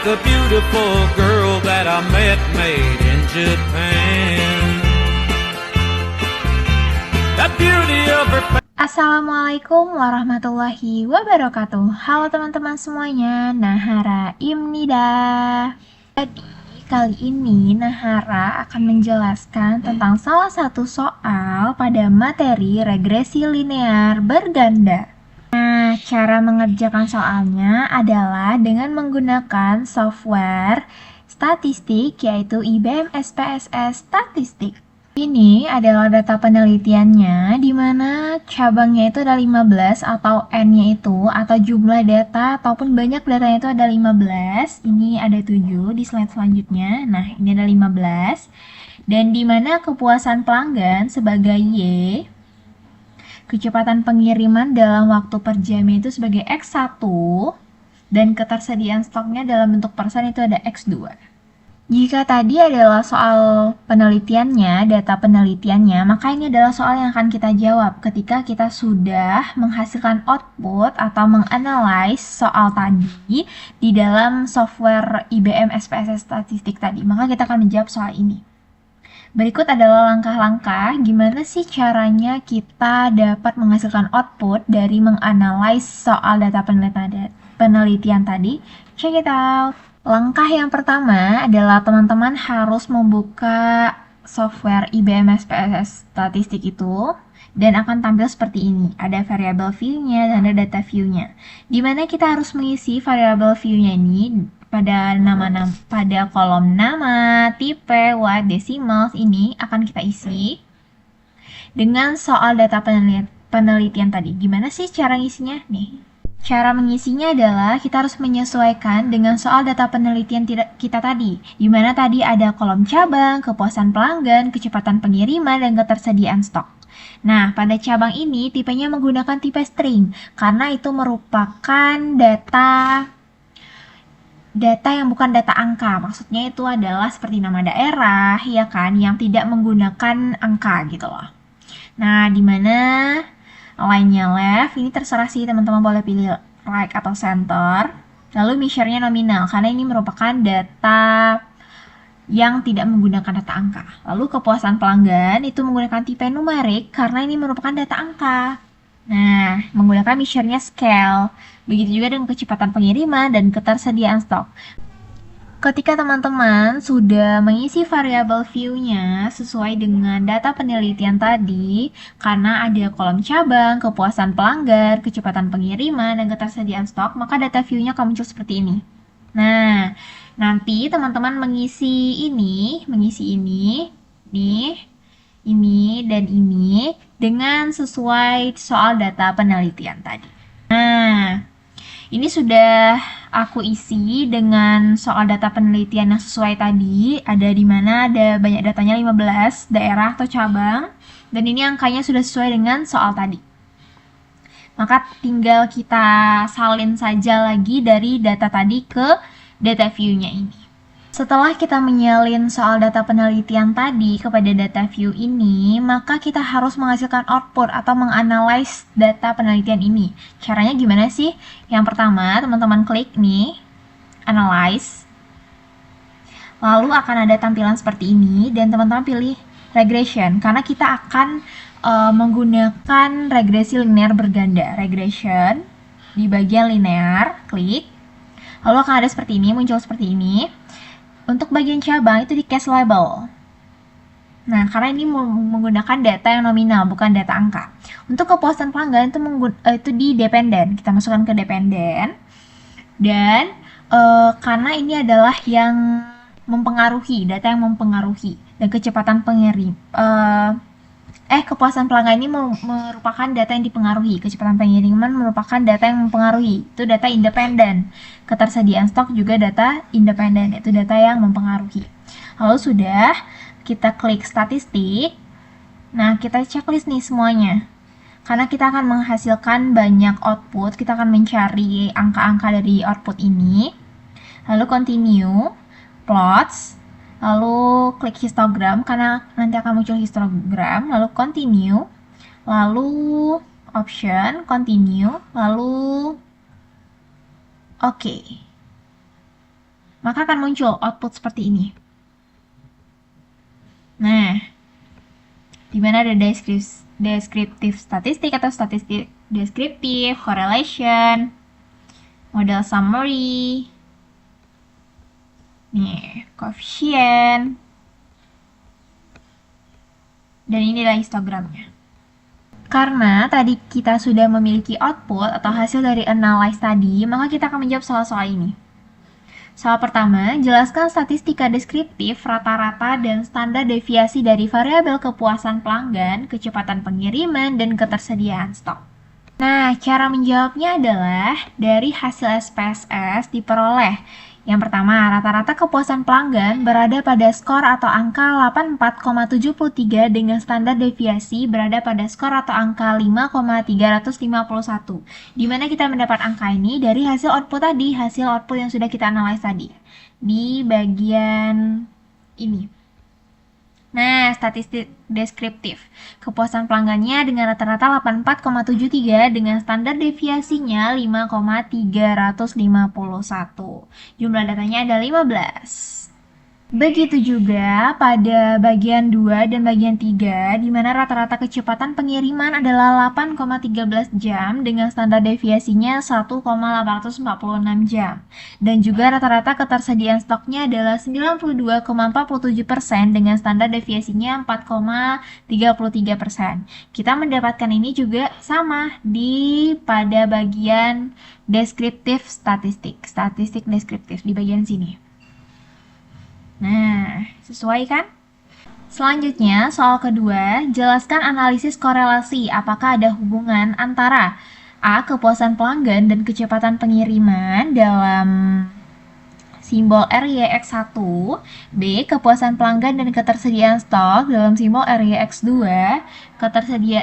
like a beautiful girl that I met made in Japan. The beauty of her face. Assalamualaikum warahmatullahi wabarakatuh. Halo teman-teman semuanya, Nahara Imnida. Jadi kali ini Nahara akan menjelaskan tentang salah satu soal pada materi regresi linear berganda. Nah, cara mengerjakan soalnya adalah dengan menggunakan software statistik yaitu IBM SPSS Statistik. Ini adalah data penelitiannya di mana cabangnya itu ada 15 atau N-nya itu atau jumlah data ataupun banyak datanya itu ada 15. Ini ada 7 di slide selanjutnya. Nah, ini ada 15. Dan di mana kepuasan pelanggan sebagai Y, kecepatan pengiriman dalam waktu per jamnya itu sebagai X1 dan ketersediaan stoknya dalam bentuk persen itu ada X2. Jika tadi adalah soal penelitiannya, data penelitiannya, maka ini adalah soal yang akan kita jawab ketika kita sudah menghasilkan output atau menganalisis soal tadi di dalam software IBM SPSS Statistik tadi. Maka kita akan menjawab soal ini. Berikut adalah langkah-langkah gimana sih caranya kita dapat menghasilkan output dari menganalisis soal data penelitian tadi. Check it out! Langkah yang pertama adalah teman-teman harus membuka software IBM SPSS Statistik itu dan akan tampil seperti ini. Ada variable view-nya dan ada data view-nya. Di mana kita harus mengisi variable view-nya ini pada pada kolom nama, tipe, watt, decimals ini akan kita isi dengan soal data penelitian tadi. Gimana sih cara ngisinya? Nih. Cara mengisinya adalah kita harus menyesuaikan dengan soal data penelitian kita tadi, di mana tadi ada kolom cabang, kepuasan pelanggan, kecepatan pengiriman, dan ketersediaan stok. Nah, pada cabang ini tipenya menggunakan tipe string, karena itu merupakan data yang bukan data angka. Maksudnya itu adalah seperti nama daerah, ya kan, yang tidak menggunakan angka gitu loh. Nah, di mana line-nya left, ini terserah sih teman-teman boleh pilih right atau center. Lalu measure-nya nominal, karena ini merupakan data yang tidak menggunakan data angka. Lalu kepuasan pelanggan itu menggunakan tipe numerik, karena ini merupakan data angka. Nah, menggunakan measure-nya scale. Begitu juga dengan kecepatan pengiriman dan ketersediaan stok. Ketika teman-teman sudah mengisi variabel view-nya sesuai dengan data penelitian tadi, karena ada kolom cabang, kepuasan pelanggan, kecepatan pengiriman, dan ketersediaan stok, maka data view-nya akan muncul seperti ini. Nah, nanti teman-teman mengisi ini, dan ini, dengan sesuai soal data penelitian tadi. Nah, ini sudah aku isi dengan soal data penelitian yang sesuai tadi. Ada di mana ada banyak datanya 15 daerah atau cabang. Dan ini angkanya sudah sesuai dengan soal tadi. Maka tinggal kita salin saja lagi dari data tadi ke data view-nya ini. Setelah kita menyalin soal data penelitian tadi kepada data view ini, maka kita harus menghasilkan output atau menganalisis data penelitian ini. Caranya gimana sih? Yang pertama, teman-teman klik nih, analyze. Lalu akan ada tampilan seperti ini, dan teman-teman pilih regression, karena kita akan menggunakan regresi linear berganda. Regression, di bagian linear, klik. Lalu akan ada seperti ini, muncul seperti ini. Untuk bagian cabang itu di case label. Nah, karena ini menggunakan data yang nominal, bukan data angka. Untuk kepuasan pelanggan itu di dependen. Kita masukkan ke dependen. Dan karena ini adalah yang mempengaruhi, data yang mempengaruhi. Dan kecepatan kepuasan pelanggan ini merupakan data yang dipengaruhi. Kecepatan pengiriman merupakan data yang mempengaruhi. Itu data independen. Ketersediaan stok juga data independen, yaitu data yang mempengaruhi. Lalu sudah, kita klik statistik. Nah, kita checklist nih semuanya. Karena kita akan menghasilkan banyak output, kita akan mencari angka-angka dari output ini. Lalu continue, plots, lalu klik histogram karena nanti akan muncul histogram, lalu continue, lalu option, continue, lalu oke. maka akan muncul output seperti ini. Nah, di mana ada deskriptif statistik atau statistik deskriptif, correlation, model summary, nih, coefficient, dan inilah histogramnya. Karena tadi kita sudah memiliki output atau hasil dari analyze tadi, maka kita akan menjawab soal-soal ini. Soal pertama, jelaskan statistika deskriptif, rata-rata, dan standar deviasi dari variabel kepuasan pelanggan, kecepatan pengiriman, dan ketersediaan stok. Nah, cara menjawabnya adalah dari hasil SPSS diperoleh. Yang pertama, rata-rata kepuasan pelanggan berada pada skor atau angka 84,73 dengan standar deviasi berada pada skor atau angka 5,351. Di mana kita mendapat angka ini dari hasil output tadi, hasil output yang sudah kita analyze tadi. Di bagian ini. Nah, statistik deskriptif. Kepuasan pelanggannya dengan rata-rata 84,73 dengan standar deviasinya 5,351. Jumlah datanya ada 15. Begitu juga pada bagian 2 dan bagian 3, di mana rata-rata kecepatan pengiriman adalah 8,13 jam dengan standar deviasinya 1,846 jam. Dan juga rata-rata ketersediaan stoknya adalah 92,47% dengan standar deviasinya 4,33%. Kita mendapatkan ini juga sama pada bagian deskriptif statistik deskriptif di bagian sini. Nah, sesuai kan? Selanjutnya, soal kedua, jelaskan analisis korelasi. Apakah ada hubungan antara A. Kepuasan pelanggan dan kecepatan pengiriman dalam simbol RYX1, B. Kepuasan pelanggan dan ketersediaan stok dalam simbol RYX2,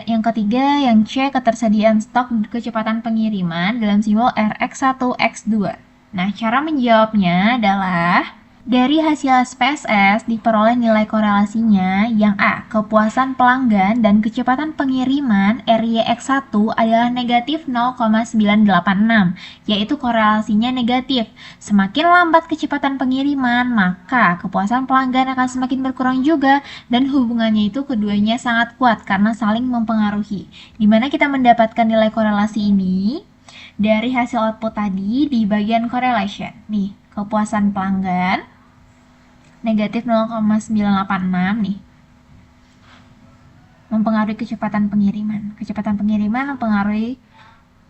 yang ketiga, yang C. Ketersediaan stok dan kecepatan pengiriman dalam simbol RX1X2. Nah, cara menjawabnya adalah dari hasil SPSS diperoleh nilai korelasinya yang A. Kepuasan pelanggan dan kecepatan pengiriman RYX1 adalah negatif 0,986, yaitu korelasinya negatif. Semakin lambat kecepatan pengiriman, maka kepuasan pelanggan akan semakin berkurang juga, dan hubungannya itu keduanya sangat kuat karena saling mempengaruhi. Dimana kita mendapatkan nilai korelasi ini dari hasil output tadi di bagian correlation. Nih, kepuasan pelanggan negatif 0,986 nih mempengaruhi kecepatan pengiriman. Kecepatan pengiriman mempengaruhi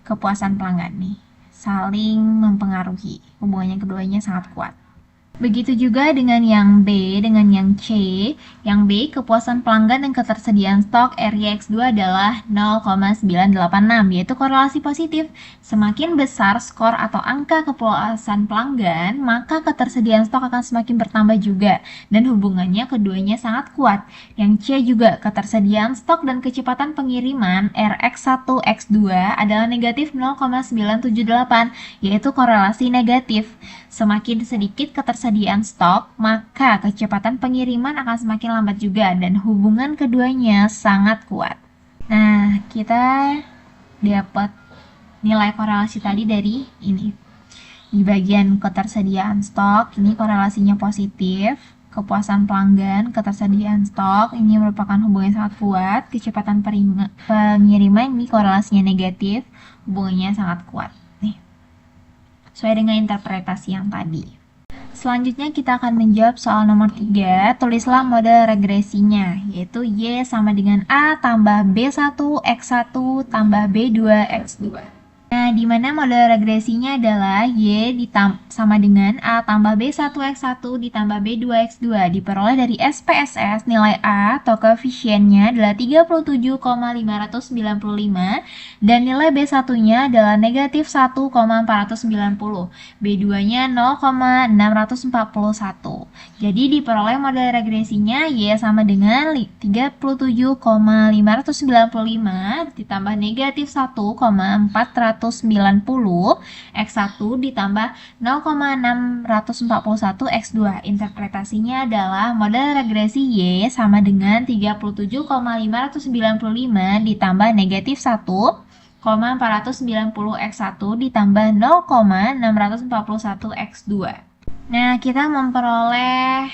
kepuasan pelanggan nih, saling mempengaruhi. Hubungannya keduanya sangat kuat. Begitu juga dengan yang B, dengan yang C. Yang B, kepuasan pelanggan dan ketersediaan stok RYX2 adalah 0,986, yaitu korelasi positif. Semakin besar skor atau angka kepuasan pelanggan, maka ketersediaan stok akan semakin bertambah juga, dan hubungannya keduanya sangat kuat. Yang C juga, ketersediaan stok dan kecepatan pengiriman RX1X2 adalah negatif 0,978, yaitu korelasi negatif. Semakin sedikit ketersediaan stok, maka kecepatan pengiriman akan semakin lambat juga, dan hubungan keduanya sangat kuat. Nah, kita dapat nilai korelasi tadi dari ini. Di bagian ketersediaan stok, ini korelasinya positif. Kepuasan pelanggan, ketersediaan stok, ini merupakan hubungan yang sangat kuat. Kecepatan pengiriman, ini korelasinya negatif, hubungannya sangat kuat. Sesuai dengan interpretasi yang tadi. Selanjutnya kita akan menjawab soal nomor 3. Tulislah model regresinya, yaitu Y sama dengan A tambah B1 X1 tambah B2 X2. Nah, di mana model regresinya adalah Y sama dengan A tambah B1 X1 ditambah B2 X2. Diperoleh dari SPSS, nilai A atau koefisiennya adalah 37,595 dan nilai B1-nya adalah negatif 1,490. B2-nya 0,641. Jadi diperoleh model regresinya Y sama dengan 37,595 ditambah negatif 1,490 X1 ditambah 0,641 X2. Interpretasinya adalah model regresi Y sama dengan 37,595 ditambah negatif 1,490 X1 ditambah 0,641 X2. Nah, kita memperoleh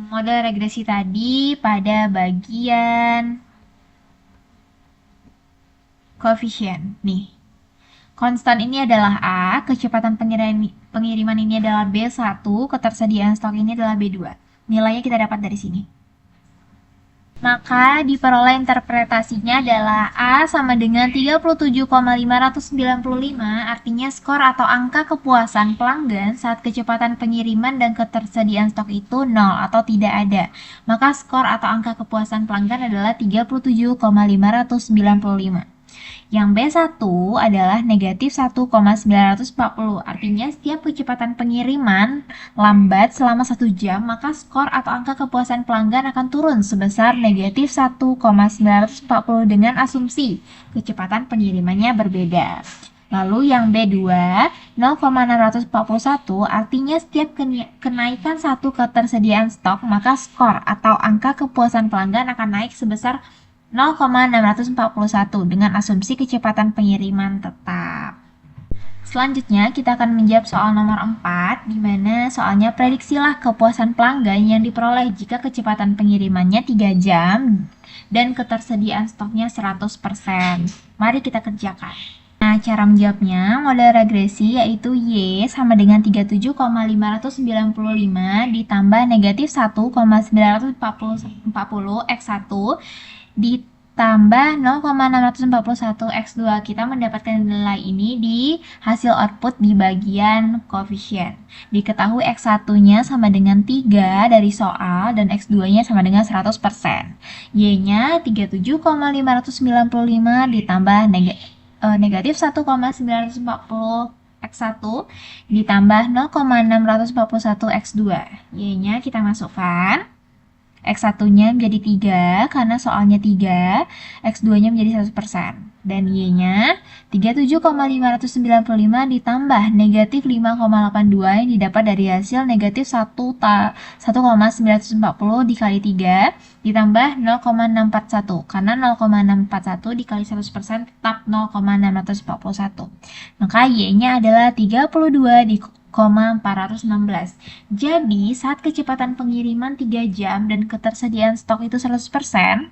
model regresi tadi pada bagian koefisien. Nih, konstan ini adalah A, kecepatan pengiriman ini adalah B1, ketersediaan stok ini adalah B2. Nilainya kita dapat dari sini. Maka diperoleh interpretasinya adalah A sama dengan 37,595, artinya skor atau angka kepuasan pelanggan saat kecepatan pengiriman dan ketersediaan stok itu 0 atau tidak ada. Maka skor atau angka kepuasan pelanggan adalah 37,595. Yang B1 adalah negatif 1,940. Artinya setiap kecepatan pengiriman lambat selama 1 jam, maka skor atau angka kepuasan pelanggan akan turun sebesar negatif 1,940 dengan asumsi kecepatan pengirimannya berbeda. Lalu yang B2, 0,641, artinya setiap kenaikan satu ketersediaan stok, maka skor atau angka kepuasan pelanggan akan naik sebesar 0,641 dengan asumsi kecepatan pengiriman tetap. Selanjutnya kita akan menjawab soal nomor 4, di mana soalnya prediksilah kepuasan pelanggan yang diperoleh jika kecepatan pengirimannya 3 jam dan ketersediaan stoknya 100%. Mari kita kerjakan. Nah, cara menjawabnya, model regresi yaitu Y sama dengan 37,595 ditambah negatif 1,940 X1 ditambah 0,641 X2. Kita mendapatkan nilai ini di hasil output di bagian koefisien. Diketahui X1-nya sama dengan 3 dari soal dan X2-nya sama dengan 100%. Y-nya 37,595 ditambah negatif 1,940 X1 ditambah 0,641 X2. Y-nya kita masukkan. X1-nya menjadi 3 karena soalnya 3, X2-nya menjadi 100%. Dan Y-nya 37,595 ditambah negatif 5,82 yang didapat dari hasil negatif 1,940 dikali 3 ditambah 0,641. Karena 0,641 dikali 100% tetap 0,641. Maka Y-nya adalah 32 416. Jadi, saat kecepatan pengiriman 3 jam dan ketersediaan stok itu 100%,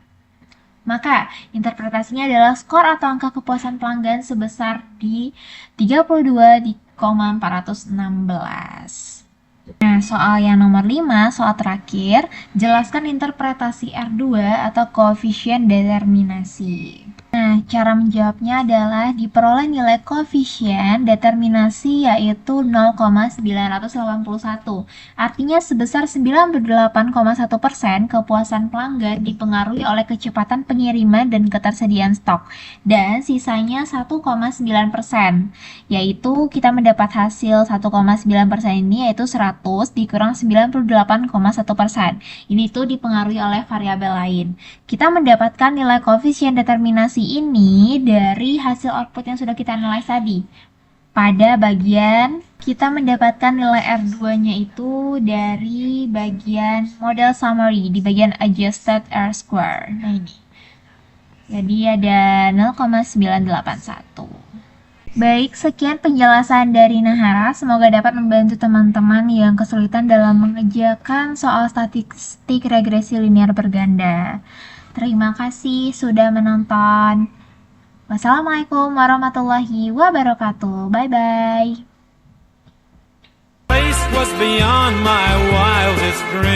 maka interpretasinya adalah skor atau angka kepuasan pelanggan sebesar di 32,416. Nah, soal yang nomor 5, soal terakhir, jelaskan interpretasi R2 atau koefisien determinasi. Nah, cara menjawabnya adalah diperoleh nilai koefisien determinasi yaitu 0,981. Artinya sebesar 98,1% kepuasan pelanggan dipengaruhi oleh kecepatan pengiriman dan ketersediaan stok. Dan sisanya 1,9%. Yaitu kita mendapat hasil 1,9% ini yaitu 100 dikurang 98,1%. Ini tuh dipengaruhi oleh variabel lain. Kita mendapatkan nilai koefisien determinasi ini dari hasil output yang sudah kita analisa tadi. Pada bagian kita mendapatkan nilai R2-nya itu dari bagian model summary di bagian adjusted R-square. Nah ini. Jadi ada 0,981. Baik, sekian penjelasan dari Nahara. Semoga dapat membantu teman-teman yang kesulitan dalam mengerjakan soal statistik regresi linear berganda. Terima kasih sudah menonton. Wassalamualaikum warahmatullahi wabarakatuh. Bye-bye. Place was beyond my wildest dreams.